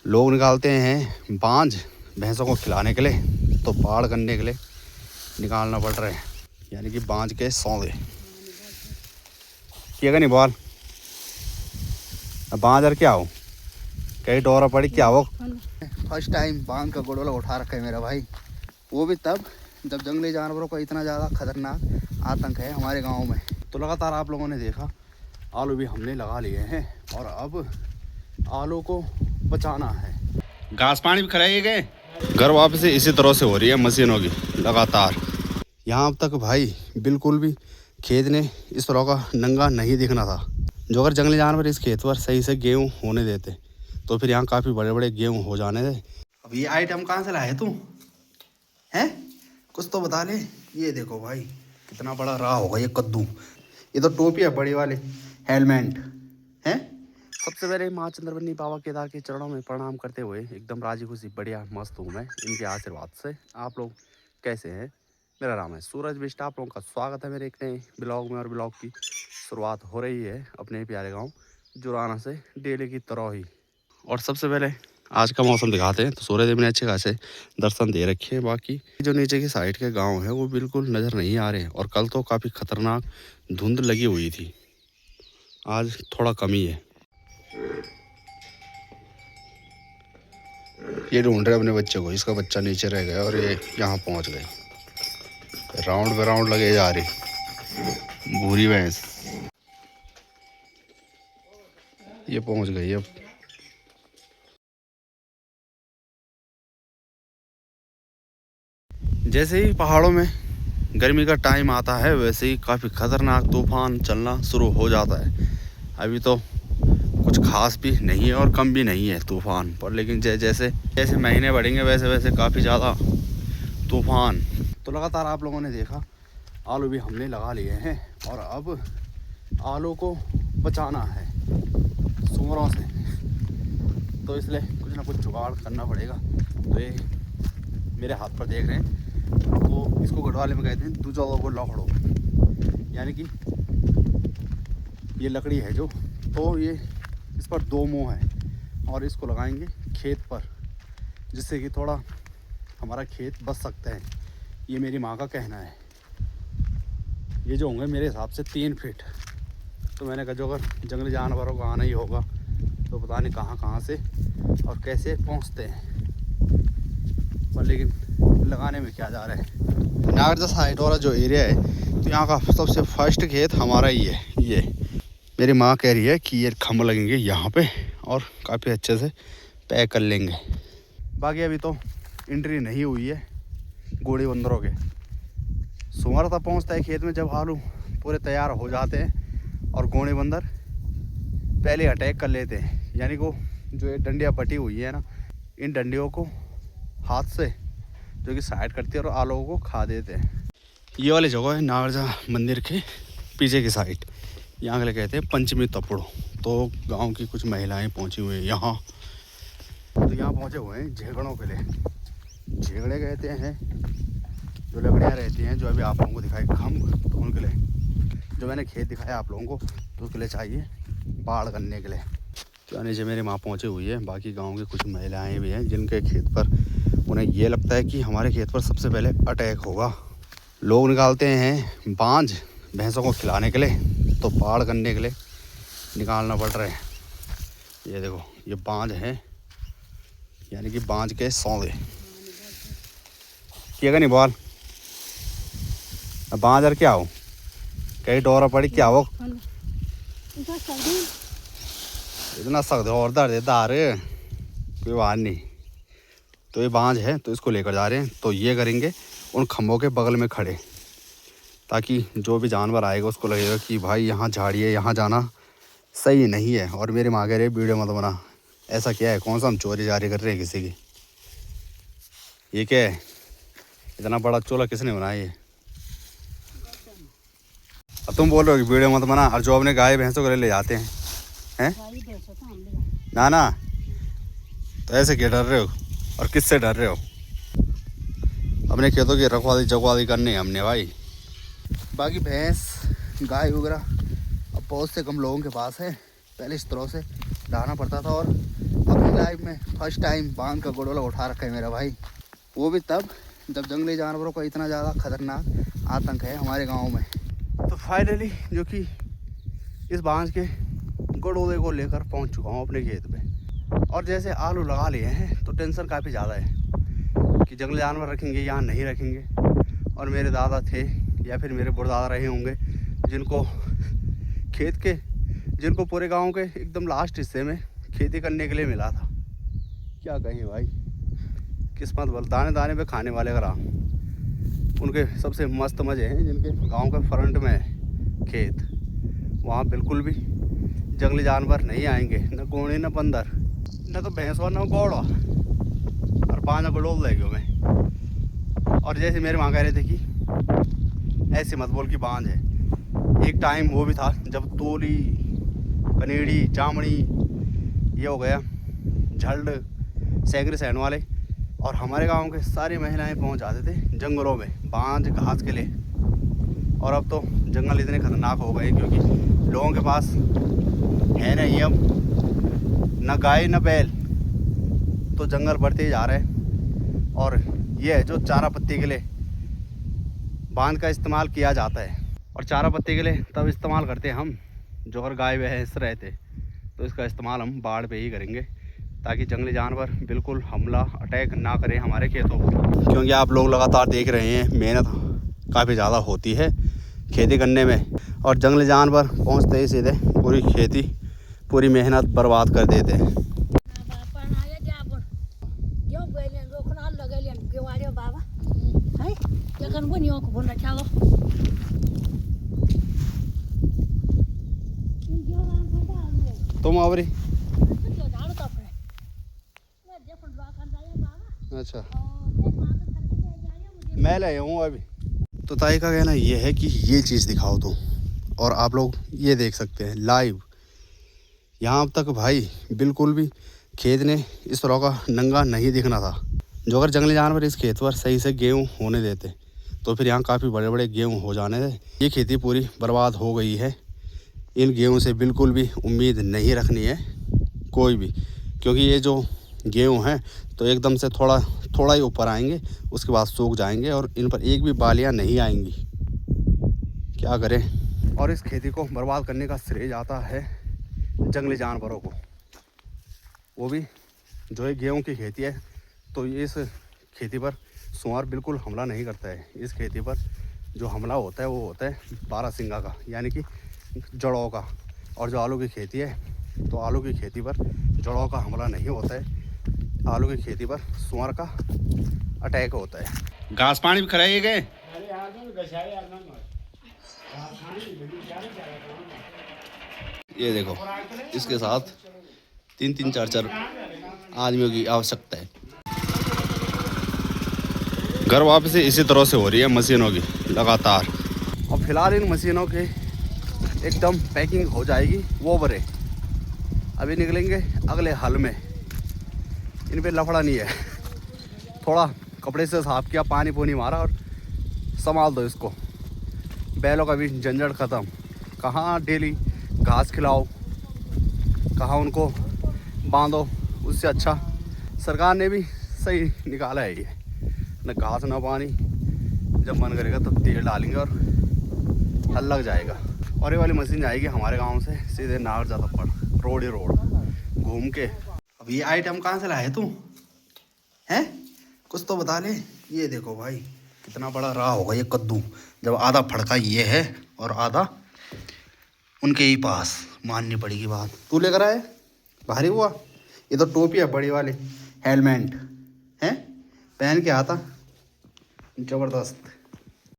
लोग निकालते हैं बांझ भैंसों को खिलाने के लिए, तो पाड़ करने के लिए निकालना पड़ रहा है, यानी कि बांझ के सौदे किएगा नहीं बोल बांझ और क्या हो कहीं डोरा पड़ी क्या हो। फर्स्ट टाइम बांध का गोड़ोला उठा रखा है मेरा भाई, वो भी तब जब जंगली जानवरों का इतना ज़्यादा खतरनाक आतंक है हमारे गांव में। तो लगातार आप लोगों ने देखा आलू भी हमने लगा लिए हैं और अब आलू को बचाना है। घास पानी भी खिलाए गए, घर वापसी इसी तरह से हो रही है मशीनों की लगातार। यहाँ अब तक भाई बिल्कुल भी खेत ने इस तरह का नंगा नहीं दिखना था। जो अगर जंगली जानवर इस खेत पर सही से गेहूँ होने देते तो फिर यहाँ काफ़ी बड़े बड़े गेहूँ हो जाने थे। अब ये आइटम कहाँ से लाए तू हैं, कुछ तो बता ले। ये देखो भाई कितना बड़ा रहा होगा ये कद्दू, ये तो टोपी है बड़ी वाली हेलमेट है। सबसे पहले माँ चंद्रवनी बाबा केदार के चरणों में प्रणाम करते हुए एकदम राजी खुशी बढ़िया मस्त हूँ मैं इनके आशीर्वाद से। आप लोग कैसे हैं? मेरा नाम है सूरज बिष्ट, आप लोगों का स्वागत है मेरे एक नए ब्लॉग में। और ब्लॉग की शुरुआत हो रही है अपने प्यारे गांव जुराना से डेली की तरह ही। और सबसे पहले आज का मौसम दिखाते हैं। तो सूर्यदेव ने अच्छे खासे दर्शन दे रखे हैं। बाकी जो नीचे की साइड के गांव है वो बिल्कुल नज़र नहीं आ रहे हैं। और कल तो काफ़ी खतरनाक धुंध लगी हुई थी, आज थोड़ा कमी है। ये ढूंढ रहे अपने बच्चे को, इसका बच्चा नीचे रह गया और ये यहाँ पहुँच गए। राउंड पे राउंड लगे जा रही भूरी भैंस, ये पहुँच गई अब। जैसे ही पहाड़ों में गर्मी का टाइम आता है वैसे ही काफ़ी ख़तरनाक तूफ़ान चलना शुरू हो जाता है। अभी तो कुछ खास भी नहीं है और कम भी नहीं है तूफ़ान पर, लेकिन जैसे जैसे महीने बढ़ेंगे वैसे वैसे काफ़ी ज़्यादा तूफ़ान। तो लगातार आप लोगों ने देखा आलू भी हमने लगा लिए हैं और अब आलू को बचाना है सूअरों से, तो इसलिए कुछ ना कुछ जुगाड़ करना पड़ेगा। तो ये मेरे हाथ पर देख रहे हैं, तो इसको गढ़वाले में कहते हैं दूजा को लकड़ो, यानी कि ये लकड़ी है जो, तो ये इस पर दो मुंह है और इसको लगाएंगे खेत पर, जिससे कि थोड़ा हमारा खेत बच सकता है। ये मेरी माँ का कहना है। ये जो होंगे मेरे हिसाब से 3 फीट। तो मैंने कहा जो अगर जंगली जानवरों को आना ही होगा तो पता नहीं कहाँ कहाँ से और कैसे पहुँचते हैं, पर लेकिन लगाने में क्या जा रहा है। नागरजा साइड वाला जो एरिया है तो यहाँ का सबसे फर्स्ट खेत हमारा ही है। ये मेरी माँ कह रही है कि ये खम्भ लगेंगे यहाँ पे और काफ़ी अच्छे से पैक कर लेंगे। बाकी अभी तो एंट्री नहीं हुई है गोड़ी बंदरों के। सुअर तब पहुँचता है खेत में जब आलू पूरे तैयार हो जाते हैं और गोड़ी बंदर पहले अटैक कर लेते हैं, यानी को जो ये डंडियाँ बटी हुई है ना, इन डंडियों को हाथ से जो कि साइड करती है और आलू को खा देते हैं। ये वाली जगह है नागरजा मंदिर के पीछे की साइड, यहाँ के लिए कहते हैं पंचमी तपड़ो। तो गांव की कुछ महिलाएं पहुंची हुई हैं यहाँ, तो यहाँ पहुंचे हुए हैं झेगड़ों के लिए। झेगड़े कहते हैं जो लकड़ियाँ रहती हैं, जो अभी आप लोगों को दिखाई खम्भ, तो उनके लिए जो मैंने खेत दिखाया आप लोगों को, तो उसके लिए चाहिए बाढ़ करने के लिए। तो नीचे मेरी माँ पहुँची हुई है। बाकी गाँव की कुछ महिलाएँ भी हैं जिनके खेत पर उन्हें ये लगता है कि हमारे खेत पर सबसे पहले अटैक होगा। लोग निकालते हैं बांझ भैंसों को खिलाने के लिए, तो पाड़ करने के लिए निकालना पड़ रहा है। ये देखो ये बांझ है, यानी कि बांझ के सौदे किएगा नहीं बोल बांझ और क्या हो कहीं डोरा पड़ी क्या हो। इतना सख्त और दर्द है दार कोई बात नहीं। तो ये बांझ है तो इसको लेकर जा रहे हैं। तो ये करेंगे उन खम्भों के बगल में खड़े, ताकि जो भी जानवर आएगा उसको लगेगा कि भाई यहाँ झाड़ी है, यहाँ जाना सही नहीं है। और मेरे माँ कह रहे वीडियो मत बना। ऐसा क्या है, कौन सा हम चोरी जारी कर रहे हैं किसी की? ये क्या है, इतना बड़ा चोला किसने बनाया ये? अब तुम बोल रहे हो कि वीडियो मत बना, और जो अपने गाय भैंसों को ले जाते हैं ना ना, तो ऐसे क्या डर रहे हो और किससे डर रहे हो? अपने खेतों की रखवाली जगवाली करनी है हमने भाई। बाकी भैंस गाय वगैरह अब बहुत से कम लोगों के पास है। पहले इस तरह से डालना पड़ता था और अब लाइफ में फर्स्ट टाइम बांध का गड़ोला उठा रखा है मेरा भाई, वो भी तब जब जंगली जानवरों का इतना ज़्यादा खतरनाक आतंक है हमारे गांव में। तो फाइनली जो कि इस बांध के गड़ोले को लेकर पहुंच चुका हूं अपने खेत में। और जैसे आलू लगा लिए हैं तो टेंशन काफ़ी ज़्यादा है कि जंगली जानवर रखेंगे या नहीं रखेंगे। और मेरे दादा थे या फिर मेरे बुढ़दादा रहे होंगे जिनको पूरे गांव के एकदम लास्ट हिस्से में खेती करने के लिए मिला था। क्या कहें भाई, किस्मत बल, दाने दाने पे खाने वाले का राम। उनके सबसे मस्त मज़े हैं जिनके गांव के फ्रंट में है खेत, वहाँ बिल्कुल भी जंगली जानवर नहीं आएंगे, न गोणी न बंदर, न तो भैंसवा न गौड़ा, और बांझा गड़ोल ले गयो मैं। और जैसे मेरे वहाँ कह रहे थे कि ऐसे मत बोल की बांझ है, एक टाइम वो भी था जब तोली, कनेड़ी, जामड़ी, ये हो गया झल्ड, सैकरे सहन वाले, और हमारे गांव के सारी महिलाएं पहुंच जाते थे जंगलों में बांझ घास के लिए। और अब तो जंगल इतने खतरनाक हो गए क्योंकि लोगों के पास है नहीं अब न गाय न बैल, तो जंगल बढ़ते ही जा रहे हैं। और ये है जो चारा पत्ती के लिए बांध का इस्तेमाल किया जाता है। और चारा पत्ती के लिए तब इस्तेमाल करते हैं हम जो अगर गाय भैंस रहते, तो इसका इस्तेमाल हम बाढ़ पे ही करेंगे ताकि जंगली जानवर बिल्कुल हमला अटैक ना करें हमारे खेतों पर। क्योंकि आप लोग लगातार देख रहे हैं मेहनत काफ़ी ज़्यादा होती है खेती करने में, और जंगली जानवर पहुंचते ही सीधे पूरी खेती, पूरी मेहनत बर्बाद कर देते हैं। तुम आवरी अच्छा, मैं ले हूँ अभी। तो ताई का कहना ये है कि ये चीज़ दिखाओ तुम, और आप लोग ये देख सकते हैं लाइव। यहाँ तक भाई बिल्कुल भी खेत ने इस तरह का नंगा नहीं दिखना था। जो अगर जंगली जानवर इस खेत पर सही से गेहूँ होने देते तो फिर यहाँ काफ़ी बड़े बड़े गेहूँ हो जाने थे। ये खेती पूरी बर्बाद हो गई है। इन गेहूँ से बिल्कुल भी उम्मीद नहीं रखनी है कोई भी, क्योंकि ये जो गेहूँ हैं तो एकदम से थोड़ा ही ऊपर आएंगे, उसके बाद सूख जाएंगे और इन पर एक भी बालियाँ नहीं आएंगी। क्या करें। और इस खेती को बर्बाद करने का श्रेय जाता है जंगली जानवरों को। वो भी जो है गेहूँ की खेती है, तो इस खेती पर सुअर बिल्कुल हमला नहीं करता है। इस खेती पर जो हमला होता है वो होता है बारहसिंगा का, यानी कि जड़ों का। और जो आलू की खेती है तो आलू की खेती पर जड़ों का हमला नहीं होता है, आलू की खेती पर सुअर का अटैक होता है। घास पानी भी खराए गए। ये देखो, इसके साथ 3-4 आदमियों की आवश्यकता है। घर वापसी इसी तरह से हो रही है मशीनों की लगातार। और फिलहाल इन मशीनों के एकदम पैकिंग हो जाएगी वो बरे, अभी निकलेंगे अगले हल में। इन पे लफड़ा नहीं है, थोड़ा कपड़े से साफ किया, पानी पूनी मारा और संभाल दो इसको। बैलों का भी झंझट ख़त्म। कहाँ डेली घास खिलाओ, कहाँ उनको बांधो। उससे अच्छा सरकार ने भी सही निकाला है ये, न घास न पानी। जब मन करेगा तब तेल डालेंगे और हल लग जाएगा। और ये वाली मशीन जाएगी हमारे गांव से सीधे नागर ज़्यादा पड़ रोड ही रोड घूम के। अब ये आइटम कहाँ से लाए तू हैं, कुछ तो बता ले। ये देखो भाई कितना बड़ा रहा होगा ये कद्दू, जब आधा फड़का ये है और आधा उनके ही पास। माननी पड़ेगी बात। तू लेकर आए, भारी हुआ। ये तो टोपी है बड़ी वाली, हेलमेट है, पहन के आता, ज़बरदस्त।